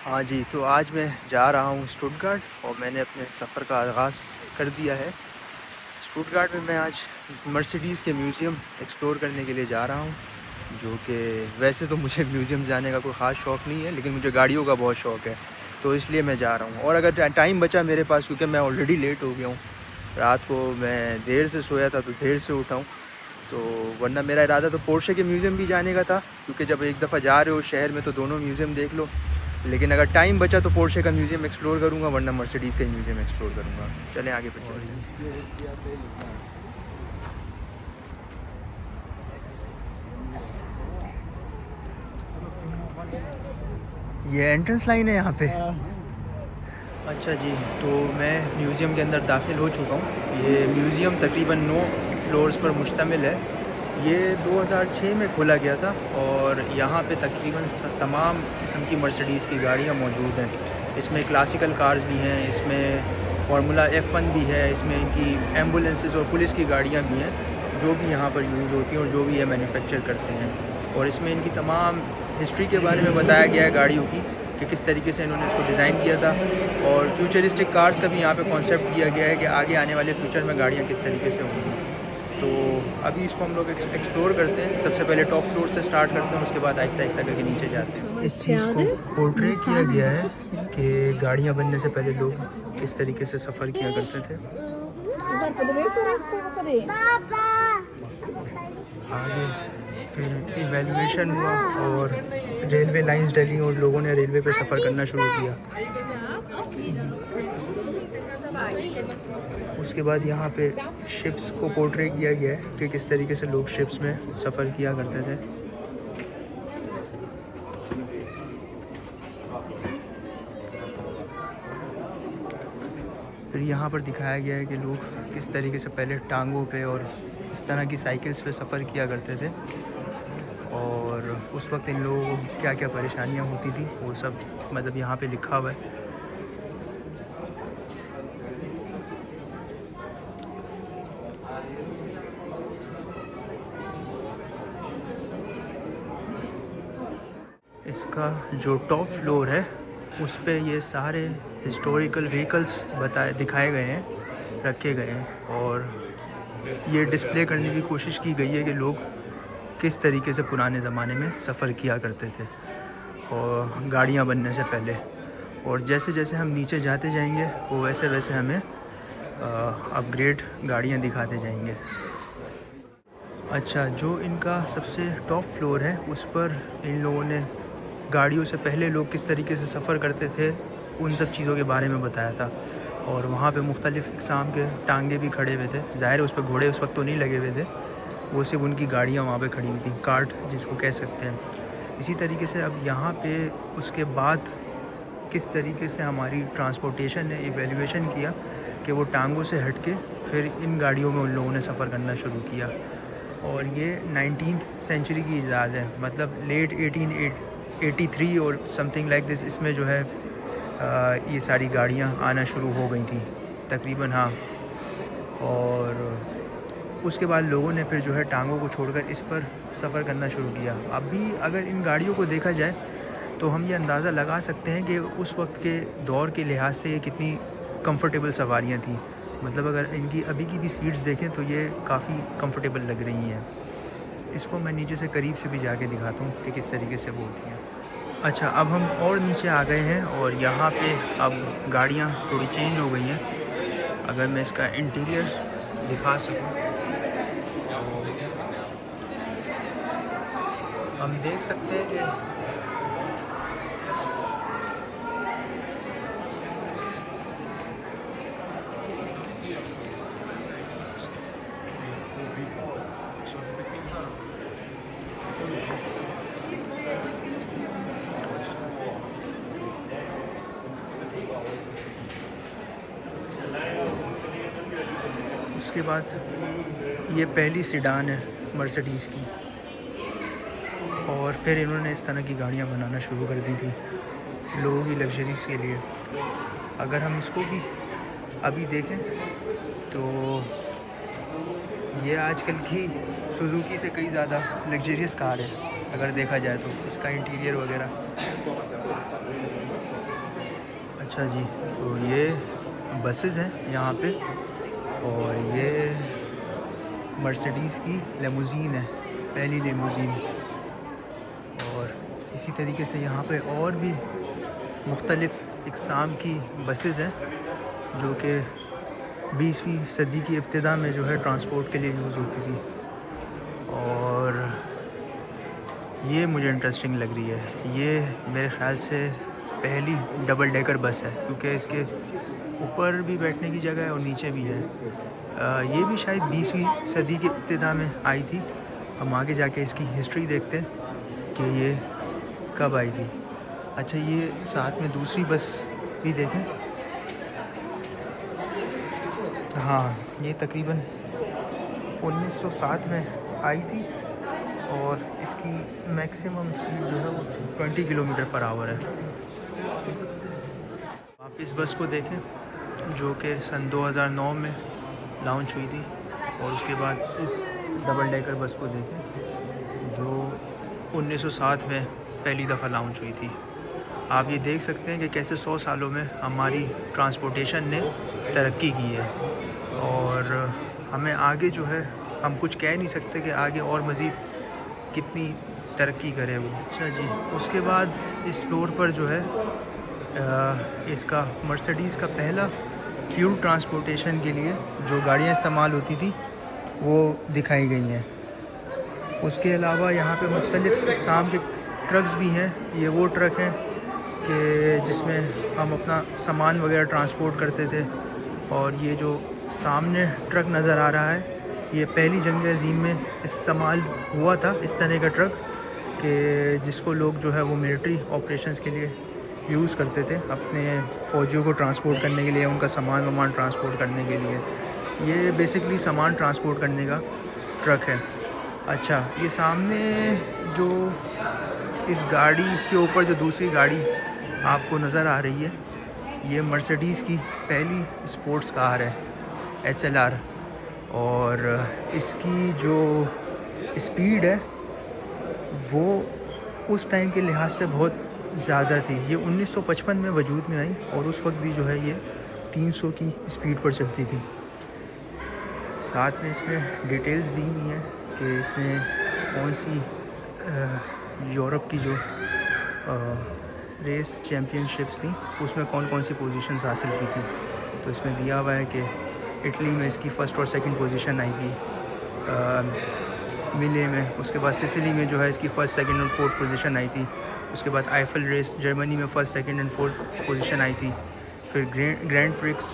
हाँ जी, तो आज मैं जा रहा हूँ स्टुटगार्ट और मैंने अपने सफ़र का आगाज़ कर दिया है। स्टुटगार्ट में मैं आज मर्सिडीज़ के म्यूज़ियम एक्सप्लोर करने के लिए जा रहा हूँ, जो कि वैसे तो मुझे म्यूज़ियम जाने का कोई ख़ास शौक़ नहीं है, लेकिन मुझे गाड़ियों का बहुत शौक़ है, तो इसलिए मैं जा रहा हूँ। और अगर टाइम बचा मेरे पास, क्योंकि मैं ऑलरेडी लेट हो गया हूँ, रात को मैं देर से सोया था तो देर से उठा हूँ, तो वरना मेरा इरादा तो पोर्शे के म्यूज़ियम भी जाने का था, क्योंकि जब एक दफ़ा जा रहे हो शहर में तो दोनों म्यूज़ियम देख लो। लेकिन अगर टाइम बचा तो पोर्शे का म्यूज़ियम एक्सप्लोर करूँगा, वरना मर्सिडीज़ का ही म्यूज़ियम एक्सप्लोर करूँगा। चलें आगे बढ़ चलते हैं। ये एंट्रेंस लाइन है यहाँ पे। अच्छा जी, तो मैं म्यूज़ियम के अंदर दाखिल हो चुका हूँ। ये म्यूज़ियम तकरीबन 9 फ्लोर्स पर मुश्तमिल है। ये 2006 में खोला गया था और यहाँ पे तकरीबन तमाम किस्म की मर्सिडीज़ की गाड़ियाँ मौजूद हैं। इसमें क्लासिकल कार्स भी हैं, इसमें फार्मूला F1 भी है, इसमें इनकी एम्बुलेंसेस और पुलिस की गाड़ियाँ भी हैं, जो भी यहाँ पर यूज़ होती हैं और जो भी ये मैन्युफैक्चर करते हैं। और इसमें इनकी तमाम हिस्ट्री के बारे में बताया गया है गाड़ियों की, कि किस तरीके से इन्होंने इसको डिज़ाइन किया था। और फ्यूचरिस्टिक कार्स का भी यहाँ पे कॉन्सेप्ट दिया गया है कि आगे आने वाले फ्यूचर में गाड़ियाँ किस तरीके से होंगी। तो अभी इसको हम लोग एक्सप्लोर करते हैं। सबसे पहले टॉप फ्लोर से स्टार्ट करते हैं, उसके बाद आहिस्ता आहिस्ता करके नीचे जाते हैं। इस चीज़ को पोर्ट्रे किया गया है कि गाड़ियाँ बनने से पहले लोग किस तरीके से सफ़र किया करते थे। आगे फिर इवैल्यूएशन हुआ और रेलवे लाइंस डली और लोगों ने रेलवे पे सफ़र करना शुरू किया। उसके बाद यहाँ पे शिप्स को पोर्ट्रे किया गया है कि किस तरीके से लोग शिप्स में सफ़र किया करते थे। फिर यहाँ पर दिखाया गया है कि लोग किस तरीके से पहले टांगों पे और इस तरह की साइकिल्स पे सफ़र किया करते थे और उस वक्त इन लोगों को क्या क्या परेशानियाँ होती थी वो सब मतलब यहाँ पे लिखा हुआ है। इसका जो टॉप फ्लोर है उस पे ये सारे हिस्टोरिकल व्हीकल्स दिखाए गए हैं, रखे गए हैं और ये डिस्प्ले करने की कोशिश की गई है कि लोग किस तरीके से पुराने ज़माने में सफ़र किया करते थे और गाड़ियाँ बनने से पहले। और जैसे जैसे हम नीचे जाते जाएंगे वो वैसे वैसे हमें अपग्रेड गाड़ियाँ दिखाते जाएंगे। अच्छा, जो इनका सबसे टॉप फ्लोर है उस पर इन लोगों ने गाड़ियों से पहले लोग किस तरीके से सफ़र करते थे उन सब चीज़ों के बारे में बताया था। और वहाँ पे मुख्तलिफ़ इक़साम के टांगे भी खड़े हुए थे। ज़ाहिर है उस पर घोड़े उस वक्त तो नहीं लगे हुए थे, वो सिर्फ उनकी गाड़ियाँ वहाँ पे खड़ी हुई थी, कार्ट जिसको कह सकते हैं। इसी तरीके से अब यहाँ पे उसके बाद किस तरीके से हमारी ट्रांसपोर्टेशन ने इवैल्यूएशन किया कि वो टांगों से हट के फिर इन गाड़ियों में उन लोगों ने सफ़र करना शुरू किया। और ये 19th सेंचुरी की इजाद है, मतलब लेट 1883 और समथिंग लाइक दिस, इसमें जो है ये सारी गाड़ियाँ आना शुरू हो गई थी तकरीबन। हाँ, और उसके बाद लोगों ने फिर जो है टांगों को छोड़कर इस पर सफ़र करना शुरू किया। अभी अगर इन गाड़ियों को देखा जाए तो हम ये अंदाज़ा लगा सकते हैं कि उस वक्त के दौर के लिहाज से ये कितनी कंफर्टेबल सवारियाँ थी। मतलब अगर इनकी अभी की भी सीट्स देखें तो ये काफ़ी कंफर्टेबल लग रही हैं। इसको मैं नीचे से करीब से भी जाके दिखाता हूँ कि किस तरीके से वो होती हैं। अच्छा, अब हम और नीचे आ गए हैं और यहाँ पे अब गाड़ियाँ थोड़ी चेंज हो गई हैं। अगर मैं इसका इंटीरियर दिखा सकूँ, हम देख सकते हैं कि उसके बाद ये पहली सीडान है मर्सिडीज़ की और फिर इन्होंने इस तरह की गाड़ियाँ बनाना शुरू कर दी थी लोगों की लग्जरीज़ के लिए। अगर हम इसको भी अभी देखें तो ये आजकल की सुजुकी से कई ज़्यादा लग्जरियस कार है अगर देखा जाए तो। इसका इंटीरियर वगैरह अच्छा जी, तो ये बसेस हैं यहाँ पे, और ये मर्सिडीज़ की लेमोज़ीन है, पहली लेमोज़ीन। और इसी तरीके से यहाँ पे और भी मुख्तलिफ़ इक़साम की बसेस हैं जो कि 20वीं सदी की इब्तिदा में जो है ट्रांसपोर्ट के लिए यूज़ होती थी। और ये मुझे इंटरेस्टिंग लग रही है। ये मेरे ख़्याल से पहली डबल डेकर बस है, क्योंकि इसके ऊपर भी बैठने की जगह है और नीचे भी है। ये भी शायद 20वीं सदी के इब्तिदा में आई थी। हम आगे जाके इसकी हिस्ट्री देखते हैं कि ये कब आई थी। अच्छा, ये साथ में दूसरी बस भी देखें। हाँ, ये तकरीबन 1907 में आई थी और इसकी मैक्सिमम स्पीड जो है वो 20 किलोमीटर पर आवर है। आप इस बस को देखें जो कि सन 2009 में लॉन्च हुई थी, और उसके बाद इस डबल डेकर बस को देखें जो 1907 में पहली दफ़ा लॉन्च हुई थी। आप ये देख सकते हैं कि कैसे 100 सालों में हमारी ट्रांसपोर्टेशन ने तरक्की की है, और हमें आगे जो है हम कुछ कह नहीं सकते कि आगे और मज़ीद कितनी तरक्की करे वो। अच्छा जी, उसके बाद इस फ्लोर पर जो है इसका मर्सिडीज़ का पहला फ्यूल ट्रांसपोर्टेशन के लिए जो गाड़ियाँ इस्तेमाल होती थी वो दिखाई गई हैं। उसके अलावा यहाँ पे मुख्तलिफ़ किस्म के ट्रक्स भी हैं। ये वो ट्रक हैं कि जिसमें हम अपना सामान वगैरह ट्रांसपोर्ट करते थे। और ये जो सामने ट्रक नज़र आ रहा है, ये पहली जंग अज़ीम में इस्तेमाल हुआ था इस तरह का ट्रक, कि जिसको लोग जो है वो मिलिट्री ऑपरेशंस के लिए यूज़ करते थे, अपने फ़ौजियों को ट्रांसपोर्ट करने के लिए, उनका सामान वामान ट्रांसपोर्ट करने के लिए। ये बेसिकली सामान ट्रांसपोर्ट करने का ट्रक है। अच्छा, ये सामने जो इस गाड़ी के ऊपर जो दूसरी गाड़ी आपको नज़र आ रही है, ये मर्सिडीज़ की पहली स्पोर्ट्स कार है, SLR। और इसकी जो स्पीड है वो उस टाइम के लिहाज से बहुत ज़्यादा थी। ये 1955 में वजूद में आई, और उस वक्त भी जो है ये 300 की स्पीड पर चलती थी। साथ में इसमें डिटेल्स दी हुई हैं कि इसमें कौन सी यूरोप की जो रेस चैम्पियनशिप्स थी उसमें कौन कौन सी पोजीशंस हासिल की थी। तो इसमें दिया हुआ है कि इटली में इसकी फ़र्स्ट और सेकंड पोजीशन आई थी, मिले में। उसके बाद सिसिली में जो है इसकी फ़र्स्ट, सेकंड और फोर्थ पोजीशन आई थी। उसके बाद आइफल रेस जर्मनी में first, second and fourth position आई थी। फिर ग्रैंड प्रिक्स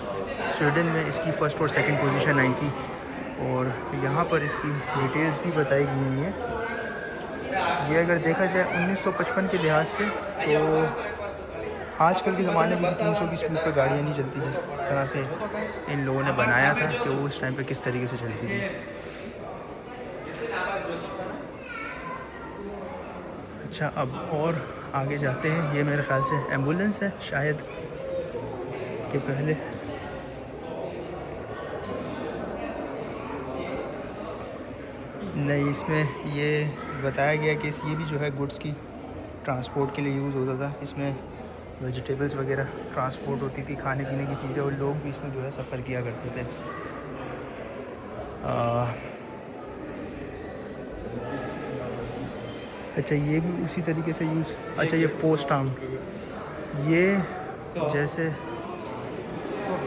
स्वीडन में इसकी फ़र्स्ट और सेकंड पोजीशन आई थी। और यहाँ पर इसकी डिटेल्स भी बताई गई हुई हैं। ये अगर देखा जाए 1955 के लिहाज से, तो आजकल के ज़माने में 300 की स्पीड पर गाड़ियाँ नहीं चलती जिस तरह से इन लोगों ने बनाया था कि वो उस टाइम पे किस तरीके से चलती थी। अच्छा, अब और आगे जाते हैं। ये मेरे ख़्याल से एम्बुलेंस है शायद के पहले। नहीं, इसमें ये बताया गया कि ये भी जो है गुड्स की ट्रांसपोर्ट के लिए यूज़ होता था। इसमें वेजिटेबल्स वगैरह ट्रांसपोर्ट होती थी, खाने पीने की चीज़ें, और लोग भी इसमें जो है सफ़र किया करते थे। अच्छा, ये भी उसी तरीके से यूज़। अच्छा, ये पोस्ट आर्म, ये जैसे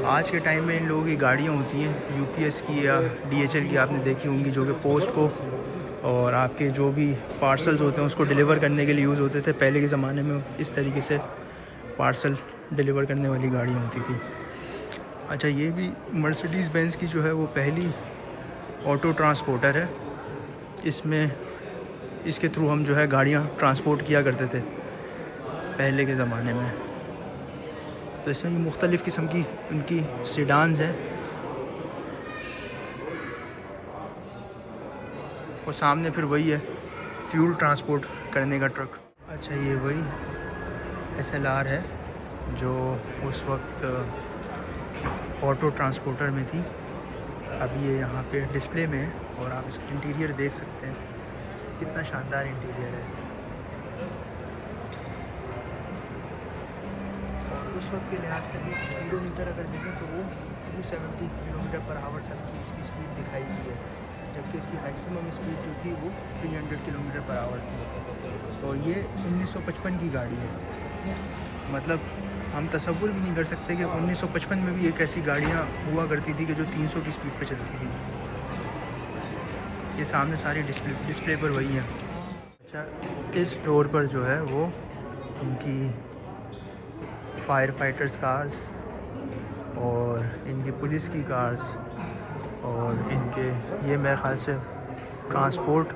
आज के टाइम में इन लोगों की गाड़ियाँ होती हैं UPS की या DHL की, आपने देखी होंगी, जो कि पोस्ट को और आपके जो भी पार्सल्स होते हैं उसको डिलीवर करने के लिए यूज़ होते थे। पहले के ज़माने में इस तरीके से पार्सल डिलीवर करने वाली गाड़ियाँ होती थी। अच्छा, ये भी मर्सिडीज़ बेंज़ की जो है वो पहली ऑटो ट्रांसपोर्टर है। इसमें इसके थ्रू हम जो है गाड़ियाँ ट्रांसपोर्ट किया करते थे पहले के ज़माने में। तो इसमें मुख्तलिफ़ किस्म की उनकी सीडान्स हैं, और सामने फिर वही है फ्यूल ट्रांसपोर्ट करने का ट्रक। अच्छा, ये वही SLR है जो उस वक्त ऑटो ट्रांसपोर्टर में थी। अभी ये यहाँ पे डिस्प्ले में है, और आप इसका इंटीरियर देख सकते हैं, कितना शानदार इंटीरियर है। उस वक्त के लिहाज से भी स्पीडोमीटर अगर देखें तो वो 270 किलोमीटर पर आवर तक की इसकी स्पीड दिखाई दी है, जबकि इसकी मैक्सिमम स्पीड जो थी वो 300 किलोमीटर पर आवर थी। और ये 1955 की गाड़ी है। मतलब हम तसव्वुर भी नहीं कर सकते कि 1955 में भी एक ऐसी गाड़ियाँ हुआ करती थी कि जो 300 की स्पीड पर चलती थी। ये सामने सारी डिस्प्ले पर वही है। अच्छा, इस फ्लोर पर जो है वो इनकी फायर फाइटर्स कार्स और इनकी पुलिस की कार्स और इनके ये मेरे ख़्याल से ट्रांसपोर्ट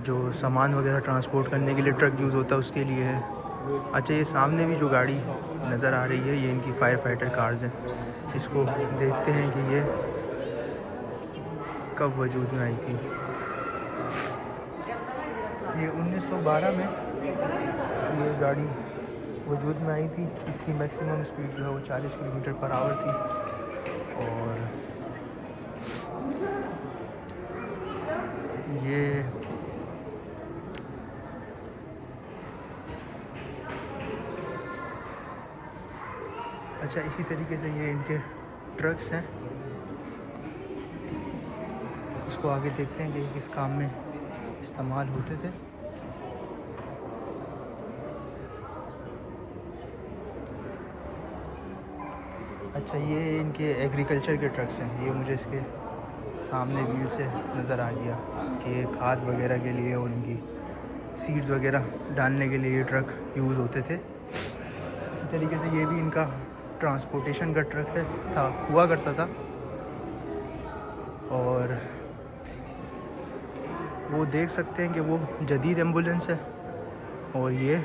जो सामान वगैरह ट्रांसपोर्ट करने के लिए ट्रक यूज़ होता है उसके लिए है। अच्छा, ये सामने भी जो गाड़ी नज़र आ रही है ये इनकी फायर फाइटर कार्स हैं। इसको देखते हैं कि ये कब वजूद में आई थी। ये 1912 में ये गाड़ी वजूद में आई थी। इसकी मैक्सिमम स्पीड जो है वो 40 किलोमीटर पर आवर थी। और ये अच्छा, इसी तरीके से ये इनके ट्रक्स हैं। इसको आगे देखते हैं कि किस काम में इस्तेमाल होते थे। अच्छा, ये इनके एग्रीकल्चर के ट्रक्स हैं। ये मुझे इसके सामने व्हील से नज़र आ गया कि खाद वगैरह के लिए और इनकी सीड्स वगैरह डालने के लिए ये ट्रक यूज़ होते थे। इसी तरीके से ये भी इनका ट्रांसपोर्टेशन का ट्रक है हुआ करता था। और वो देख सकते हैं कि वो जदीद एम्बुलेंस है और ये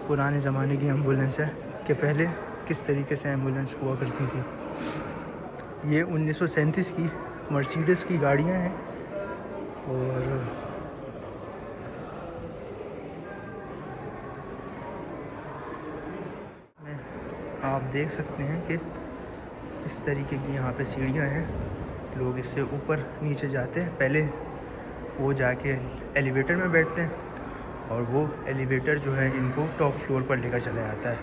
पुराने ज़माने की एम्बुलेंस है कि पहले किस तरीके से एम्बुलेंस हुआ करती थी। ये 1937 की मर्सिडीज़ की गाड़ियाँ हैं और आप देख सकते हैं कि इस तरीके की यहाँ पे सीढ़ियाँ हैं। लोग इससे ऊपर नीचे जाते हैं। पहले वो जाके एलिवेटर में बैठते हैं और वो एलिवेटर जो है इनको टॉप फ्लोर पर लेकर चला जाता है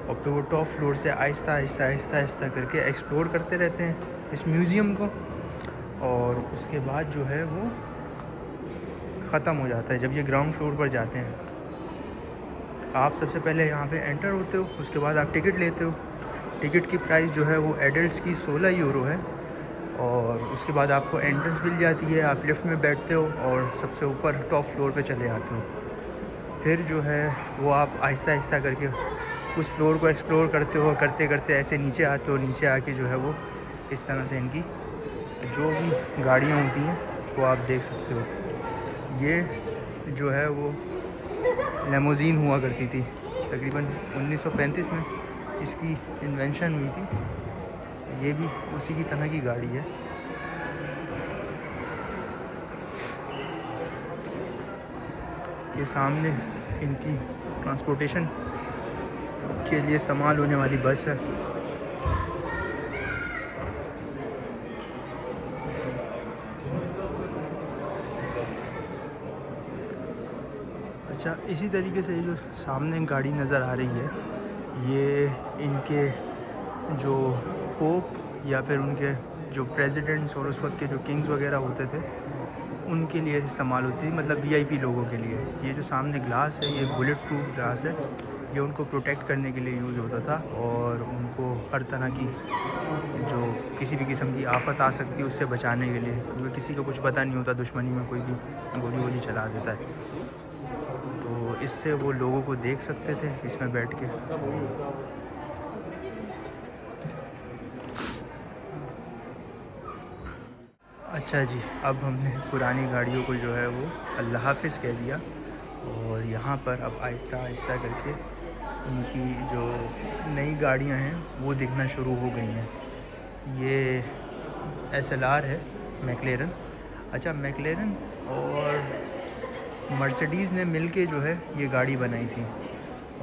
और फिर वो टॉप फ्लोर से आहिस्ता आहिस्ता आहिस्ता आहिस्ता करके एक्सप्लोर करते रहते हैं इस म्यूज़ियम को। और उसके बाद जो है वो ख़त्म हो जाता है जब ये ग्राउंड फ्लोर पर जाते हैं। आप सबसे पहले यहाँ पे एंटर होते हो, उसके बाद आप टिकट लेते हो। टिकट की प्राइस जो है वो एडल्ट्स की 16 यूरो है और उसके बाद आपको एंट्रेंस मिल जाती है। आप लिफ्ट में बैठते हो और सबसे ऊपर टॉप फ्लोर पे चले आते हो। फिर जो है वो आप आहिस्ता आहिस्ता करके उस फ्लोर को एक्सप्लोर करते हो। करते करते ऐसे नीचे आते हो। नीचे आके जो है वो इस तरह से इनकी जो भी गाड़ियाँ होती हैं वो आप देख सकते हो। ये जो है वो लेमोज़ीन हुआ करती थी। तकरीबन 1935 में इसकी इन्वेंशन हुई थी। ये भी उसी की तरह की गाड़ी है। ये सामने इनकी ट्रांसपोर्टेशन के लिए इस्तेमाल होने वाली बस है। अच्छा, इसी तरीके से ये जो सामने गाड़ी नज़र आ रही है ये इनके जो पोप या फिर उनके जो प्रेसिडेंट्स और उस वक्त के जो किंग्स वगैरह होते थे उनके लिए इस्तेमाल होती थी, मतलब वीआईपी लोगों के लिए। ये जो सामने ग्लास है ये बुलेट प्रूफ ग्लास है। ये उनको प्रोटेक्ट करने के लिए यूज़ होता था और उनको हर तरह की जो किसी भी किस्म की आफत आ सकती है उससे बचाने के लिए, क्योंकि किसी को कुछ पता नहीं होता, दुश्मनी में कोई भी गोली वोली चला देता है। तो इससे वो लोगों को देख सकते थे इसमें बैठ के। अच्छा जी, अब हमने पुरानी गाड़ियों को जो है वो अल्लाह हाफ़िज़ कह दिया और यहाँ पर अब आहिस्ता आहिस्ता करके इनकी जो नई गाड़ियाँ हैं वो दिखना शुरू हो गई हैं। ये SLR है, मैक्लेरन। अच्छा, मैक्लेरन और मर्सिडीज़ ने मिलके जो है ये गाड़ी बनाई थी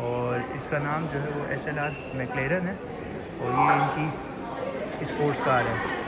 और इसका नाम जो है वो SLR मैक्लेरन है और ये इनकी स्पोर्ट्स कार है।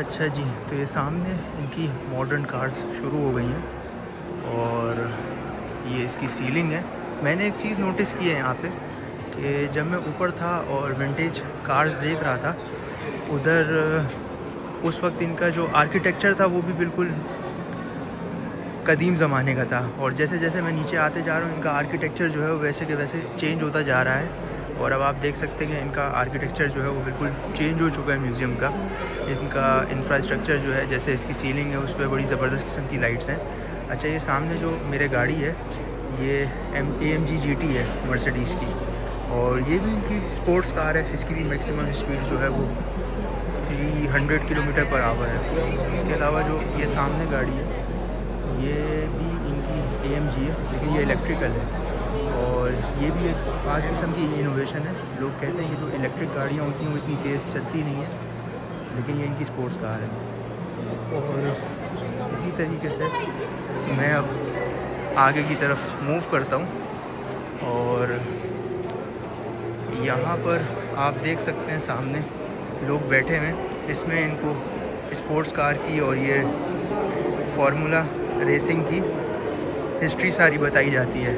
अच्छा जी, तो ये सामने इनकी मॉडर्न कार्स शुरू हो गई हैं और ये इसकी सीलिंग है। मैंने एक चीज़ नोटिस की है यहाँ पे कि जब मैं ऊपर था और विंटेज कार्स देख रहा था उधर, उस वक्त इनका जो आर्किटेक्चर था वो भी बिल्कुल कदीम ज़माने का था, और जैसे जैसे मैं नीचे आते जा रहा हूँ इनका आर्किटेक्चर जो है वो वैसे के वैसे चेंज होता जा रहा है। और अब आप देख सकते हैं कि इनका आर्किटेक्चर जो है वो बिल्कुल चेंज हो चुका है म्यूज़ियम का। इनका इंफ्रास्ट्रक्चर जो है, जैसे इसकी सीलिंग है उस पर बड़ी ज़बरदस्त किस्म की लाइट्स हैं। अच्छा, ये सामने जो मेरे गाड़ी है ये AMG GT है मर्सिडीज़ की, और ये भी इनकी स्पोर्ट्स कार है। इसकी भी मैक्सिमम स्पीड जो है वो 300 किलोमीटर पर आवर है। इसके अलावा जो ये सामने गाड़ी है ये भी इनकी AMG है, लेकिन ये इलेक्ट्रिकल है, और ये भी एक खास किस्म की इनोवेशन है। लोग कहते हैं कि जो इलेक्ट्रिक गाड़ियाँ होती हैं वो इतनी तेज़ चलती नहीं है, लेकिन ये इनकी स्पोर्ट्स कार है। और इसी तरीके से मैं अब आगे की तरफ मूव करता हूँ, और यहाँ पर आप देख सकते हैं सामने लोग बैठे हुए हैं। इसमें इनको स्पोर्ट्स कार की और ये फार्मूला रेसिंग की हिस्ट्री सारी बताई जाती है,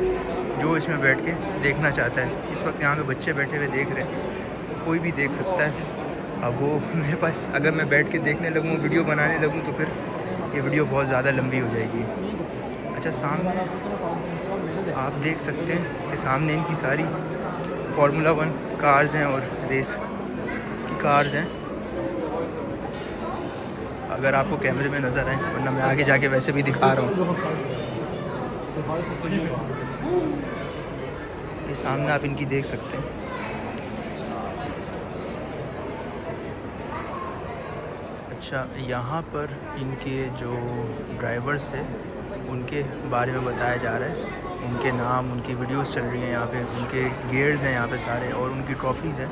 जो इसमें बैठ के देखना चाहता है। इस वक्त यहाँ पे बच्चे बैठे हुए देख रहे हैं, कोई भी देख सकता है। अब वो मेरे पास अगर मैं बैठ के देखने लगूँ, वीडियो बनाने लगूँ, तो फिर ये वीडियो बहुत ज़्यादा लंबी हो जाएगी। अच्छा, सामने आप देख सकते हैं कि सामने इनकी सारी फार्मूला 1 कार्स हैं और रेस की कार्स हैं, अगर आपको कैमरे में नज़र आए, वरना मैं आगे जाके वैसे भी दिखा रहा हूँ। ये सामने आप इनकी देख सकते हैं। अच्छा, यहाँ पर इनके जो ड्राइवर्स थे उनके बारे में बताया जा रहा है, उनके नाम, उनकी वीडियोस चल रही हैं यहाँ पे, उनके गियर्स हैं यहाँ पे सारे, और उनकी ट्रॉफ़ीज़ हैं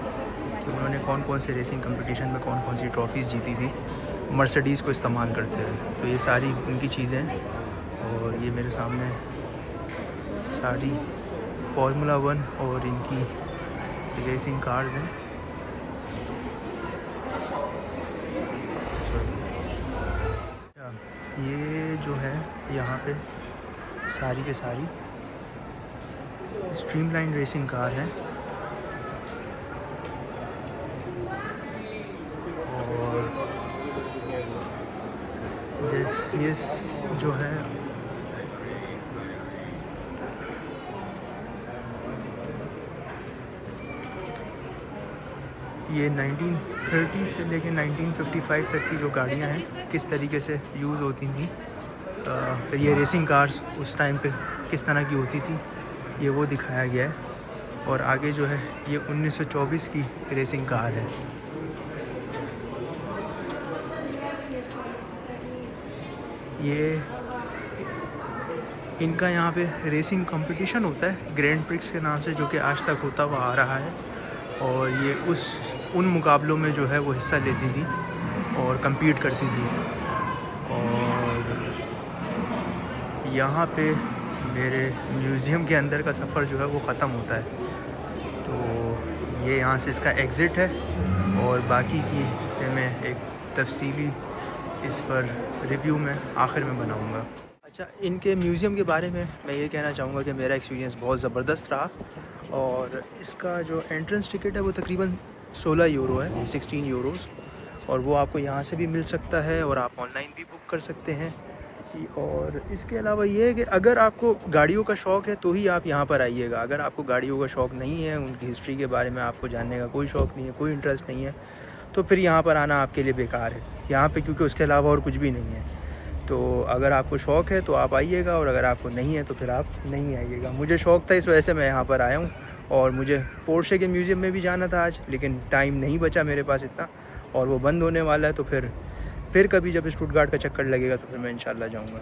कि उन्होंने कौन कौन से रेसिंग कंपटीशन में कौन कौन सी ट्रॉफ़ीज़ जीती थी मर्सिडीज़ को इस्तेमाल करते हुए। तो ये सारी उनकी चीज़ें हैं, और ये मेरे सामने सारी फार्मूला 1 और इनकी रेसिंग कार्स हैं। ये जो है यहाँ पे सारी के सारी स्ट्रीमलाइन रेसिंग कार है, और जैसे ये जो है ये 1930 से लेके 1955 तक की जो गाड़ियाँ हैं किस तरीके से यूज़ होती थी, ये रेसिंग कार्स उस टाइम पे किस तरह की होती थी, ये वो दिखाया गया है। और आगे जो है ये 1924 की रेसिंग कार है। ये इनका यहाँ पे रेसिंग कंपटीशन होता है ग्रैंड प्रिक्स के नाम से, जो कि आज तक होता हुआ आ रहा है, और ये उन मुकाबलों में जो है वो हिस्सा लेती थी और compete करती थी। और यहाँ पे मेरे म्यूज़ियम के अंदर का सफ़र जो है वो ख़त्म होता है। तो ये यहाँ से इसका एग्ज़िट है, और बाकी की मैं एक तफसीली इस पर रिव्यू में आखिर में बनाऊँगा। अच्छा, इनके म्यूज़ियम के बारे में मैं ये कहना चाहूँगा कि मेरा एक्सपीरियंस बहुत ज़बरदस्त रहा, और इसका जो एंट्रेंस टिकट है वो तकरीबन 16 यूरो है, 16 यूरोज़, और वो आपको यहाँ से भी मिल सकता है और आप ऑनलाइन भी बुक कर सकते हैं। और इसके अलावा ये है कि अगर आपको गाड़ियों का शौक़ है तो ही आप यहाँ पर आइएगा। अगर आपको गाड़ियों का शौक़ नहीं है, उनकी हिस्ट्री के बारे में आपको जानने का कोई शौक़ नहीं है, कोई इंटरेस्ट नहीं है, तो फिर यहाँ पर आना आपके लिए बेकार है यहाँ पे, क्योंकि उसके अलावा और कुछ भी नहीं है। तो अगर आपको शौक़ है तो आप आइएगा, और अगर आपको नहीं है तो फिर आप नहीं आइएगा। मुझे शौक़ था, इस वजह से मैं यहाँ पर आया हूँ, और मुझे पोर्शे के म्यूज़ियम में भी जाना था आज, लेकिन टाइम नहीं बचा मेरे पास इतना, और वो बंद होने वाला है। तो फिर कभी जब स्टुटगार्ट का चक्कर लगेगा तो फिर मैं इंशाल्लाह जाऊँगा।